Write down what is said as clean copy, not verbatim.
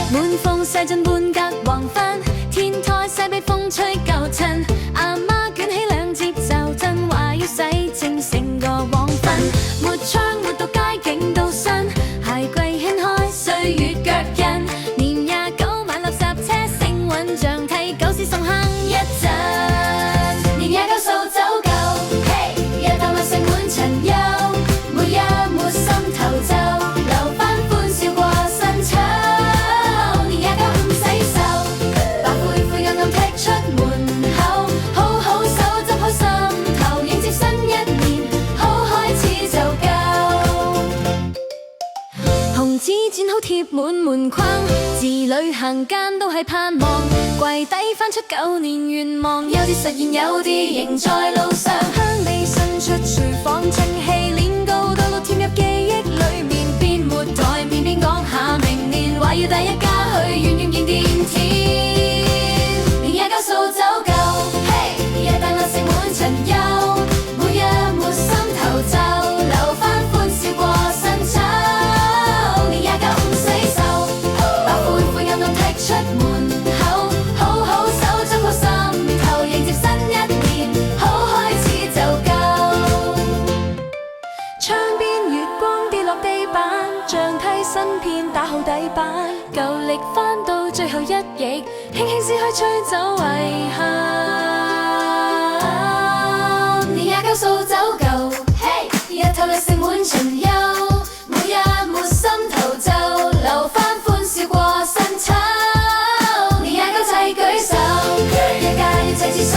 滿風細進半格黃昏，天台西被風吹舊襯，阿媽捲起兩節就震，話要洗清醒個黃昏。沒窗沒到街景都新，鞋櫃掀開歲月腳印，年29買垃圾車升穩像替狗屎送坑一陣，年29掃走舊，嘿，日頭落成滿塵憂，每日沒心頭就留返歡笑過新秋。紙剪好貼滿門框，字裏行間都係盼望，櫃底翻出舊年願望，有啲實現，有啲仍在路上。鄉里伸出廚房蒸氣，煉膏到落添入記憶裏面，邊沒台面邊講下明年，話要第一家去遠遠見電天。年29掃走舊，嘿，日大落成滿塵憂，每日沒心頭就留返歡笑過新秋。出門口，好好手執好心頭，迎接新一年，好開始就夠。窗邊月光跌落地板，像替新片打好底板，舊曆翻到最後一頁，輕輕撕開吹走遺憾。年29掃走舊，嘿，日頭略成滿塵憂，每日沒心頭就留返歡笑過新秋。舉手，一家要齊次數。